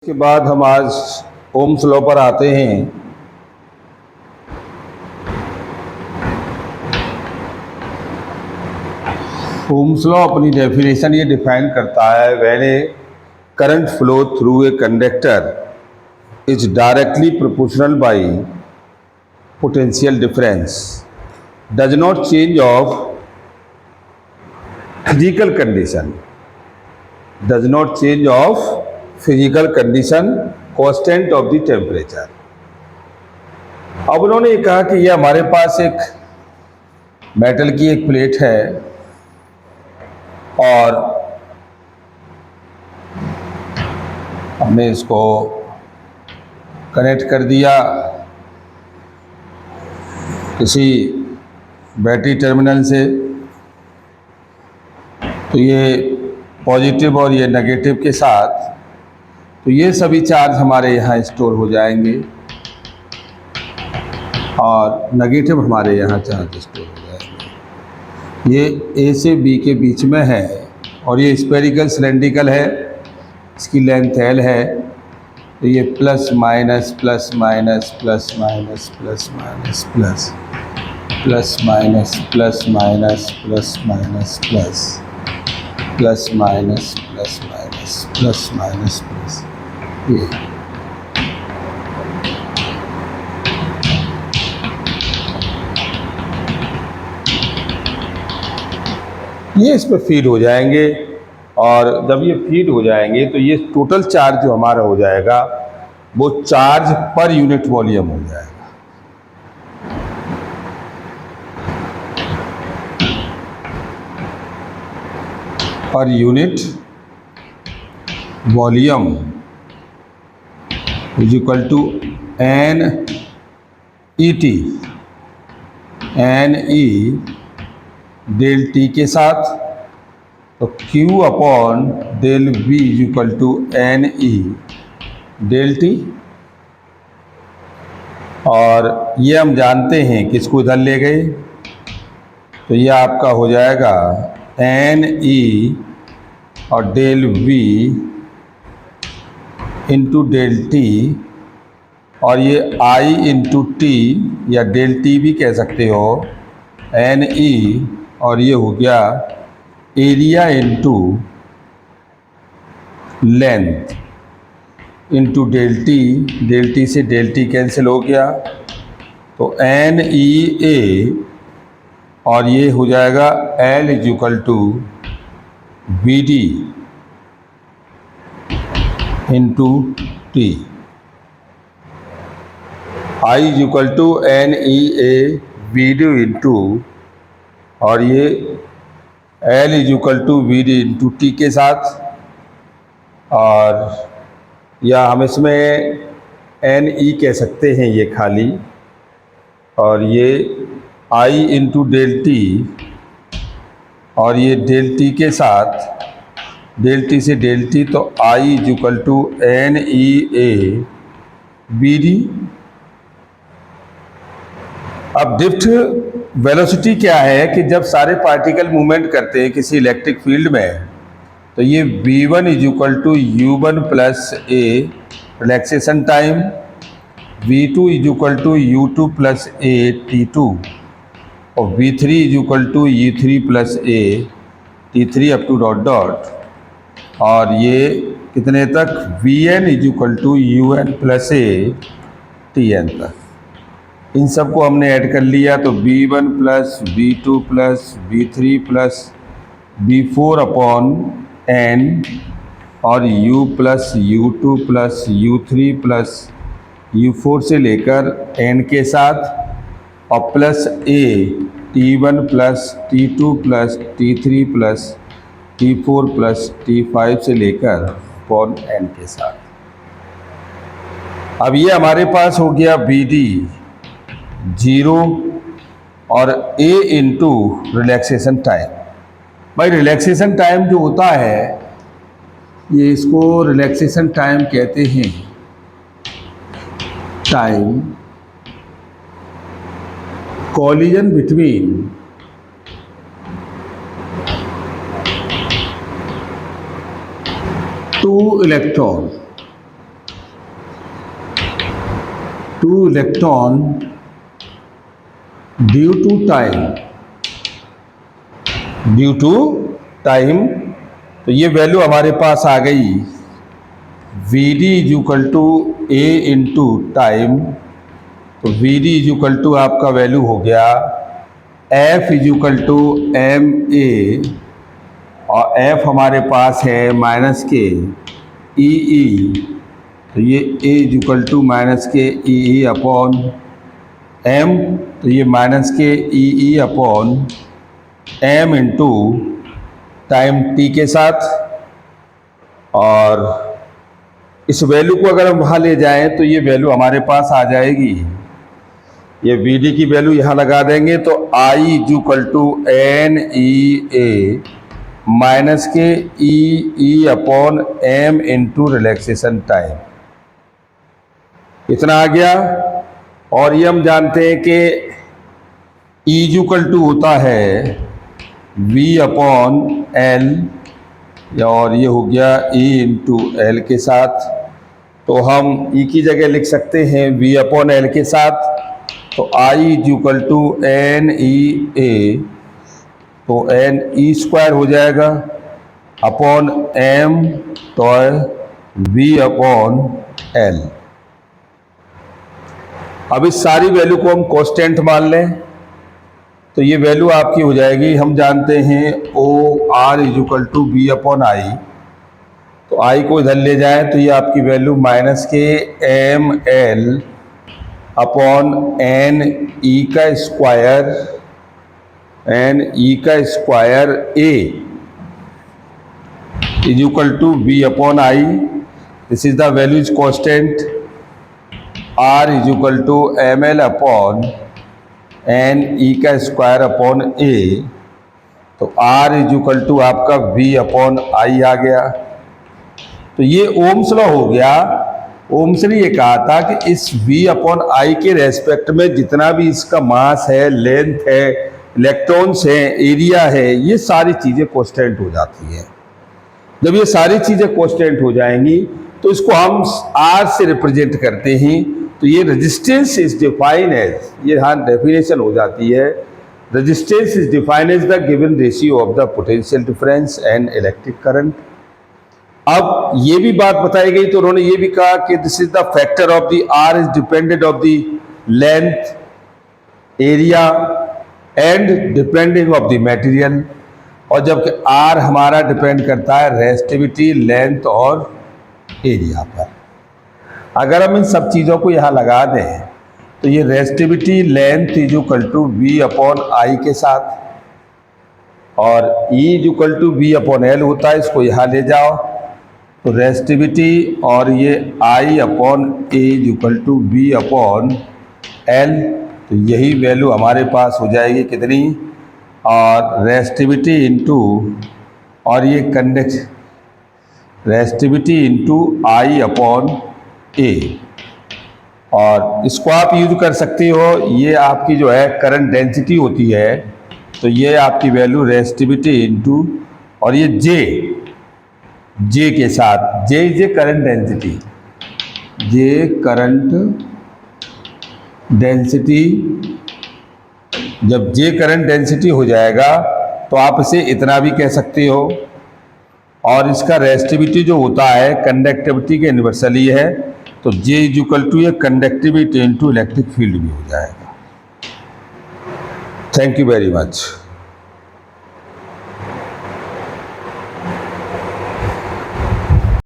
के बाद हम आज ओम्स लॉ पर आते हैं। ओम्स लॉ अपनी डेफिनेशन ये डिफाइन करता है, when A current flow through a conductor is directly proportional bye potential difference does not change of physical condition, does not change of physical condition constant of the temperature. अब उन्होंने कहा कि ये हमारे पास एक मेटल की एक प्लेट है और हमने इसको कनेक्ट कर दिया किसी बैटरी टर्मिनल से, तो ये पॉजिटिव और ये नेगेटिव के साथ, तो ये सभी चार्ज हमारे यहाँ स्टोर हो जाएंगे और नेगेटिव हमारे यहाँ चार्ज स्टोर हो जाएंगे। ये ए से बी के बीच में है और ये स्फेरिकल सिलेंड्रिकल है, इसकी लेंथ एल है, तो ये plus minus plus minus plus minus plus minus plus plus minus plus minus plus minus plus plus minus plus minus plus minus plus, ये इस पर फीड हो जाएंगे और जब ये फीड हो जाएंगे तो ये टोटल चार्ज जो हमारा हो जाएगा वो चार्ज पर यूनिट वॉल्यूम हो जाएगा। पर unit volume is equal to N E T, N E del T के साथ, तो Q upon del V is equal to N E del T. और ये हम जानते हैं कि इसको इधर ले गए तो ये आपका हो जाएगा एन ई और del V into del T, और ये I इंटू टी या डेल टी भी कह सकते हो, एन ई, और ये हो गया area into length into del T से डेल टी कैंसिल हो गया, तो एन ई ए, और ये हो जाएगा L is equal to B D into T, I is equal to N E A B D into, और ये L is equal to V D into T के साथ, और या हम इसमें एन ई कह सकते हैं ये खाली, और ये आई इंटू डेल टी, और ये डेल टी के साथ, डेल टी से डेल टी, तो I is equal to N E A B D. अब ड्रिफ्ट वेलोसिटी क्या है कि जब सारे पार्टिकल मूवमेंट करते हैं किसी इलेक्ट्रिक फील्ड में, तो ये v1 is equal to u1 plus a relaxation time, v2 is equal to u2 plus a t2, और v3 is equal to u3 plus a t3 up to dot dot, और ये कितने तक vn is equal to un plus a tn तक। इन सब को हमने add कर लिया तो v1 plus v2 plus v3 plus v4 upon n, और u plus u2 plus u3 plus u4 से लेकर n के साथ, और plus a t1 plus t2 plus t3 plus t4 plus t5 से लेकर अपॉन n के साथ। अब ये हमारे पास हो गया बी डी 0 और a इंटू रिलैक्सेशन टाइम। भाई रिलैक्सेशन टाइम जो होता है, ये इसको रिलैक्सेशन टाइम कहते हैं, time collision between two electron 2 electron due to time, तो ये वैल्यू हमारे पास आ गई Vd is equal to A into time. तो Vd इज इक्वल टू आपका वैल्यू हो गया F is equal to M A, और F हमारे पास है माइनस के ई ई, तो ये A is equal to minus के ई ई अपॉन M, तो ये माइनस के E E upon M into time t के साथ। और इस वैल्यू को अगर हम वहाँ ले जाएं तो ये वैल्यू हमारे पास आ जाएगी, ये Vd की वैल्यू यहाँ लगा देंगे तो I is equal to N E A minus के E E upon M into relaxation time, इतना आ गया। और ये हम जानते हैं कि E इज इक्वल टू होता है V अपॉन एल, और ये हो गया E इंटू एल के साथ, तो हम E की जगह लिख सकते हैं V अपॉन एल के साथ, तो I is equal to N E A, तो एन ई स्क्वायर हो जाएगा अपॉन एम, तो V अपॉन एल। अब इस सारी वैल्यू को हम कांस्टेंट मान लें तो ये वैल्यू आपकी हो जाएगी, हम जानते हैं O R is equal to B upon I, तो आई को इधर ले जाएं तो ये आपकी वैल्यू माइनस के M L upon N E का स्क्वायर, एन ई का square A is equal to B upon I. This is the value is constant. R is equal to M L upon N E का square upon A, तो R is equal to आपका V upon आई आ गया। तो ये Ohm's law हो गया। Ohms ने ये कहा था कि इस v अपॉन आई के रेस्पेक्ट में जितना भी इसका मास है, लेंथ है, इलेक्ट्रॉन्स है, एरिया है, ये सारी चीज़ें कांस्टेंट हो जाती हैं। जब ये सारी चीज़ें कांस्टेंट हो जाएंगी तो इसको हम r से रिप्रेजेंट करते हैं। तो ये रेजिस्टेंस इज डिफाइंड एज, ये यहाँ डेफिनेशन हो जाती है, resistance is defined as the given ratio of the potential difference and electric current. अब ये भी बात बताई गई तो उन्होंने ये भी कहा कि this is the factor of the R is dependent of the length, area and depending of the material, और जबकि आर हमारा डिपेंड करता है रेजिस्टिविटी, लेंथ और एरिया पर। अगर हम इन सब चीज़ों को यहाँ लगा दें तो ये resistivity, length is equal to V upon I के साथ, और E is equal to V upon L होता है, इसको यहाँ ले जाओ तो रेजिस्टिविटी और ये I upon A is equal to V upon L, तो यही वैल्यू हमारे पास हो जाएगी कितनी, और रेजिस्टिविटी इंटू और ये रेजिस्टिविटी इंटू I अपॉन ए, और इसको आप यूज कर सकते हो, ये आपकी जो है करंट डेंसिटी होती है, तो ये आपकी वैल्यू रेजिस्टिविटी इंटू और ये जे के साथ, जे करंट डेंसिटी, जे करंट डेंसिटी, जब जे करंट डेंसिटी हो जाएगा तो आप इसे इतना भी कह सकते हो, और इसका रेजिस्टिविटी जो होता है कंडक्टिविटी के इन्वर्सली है, तो J इज इक्वल टू ये कंडक्टिविटी इंटू इलेक्ट्रिक फील्ड भी हो जाएगा। Thank you very much.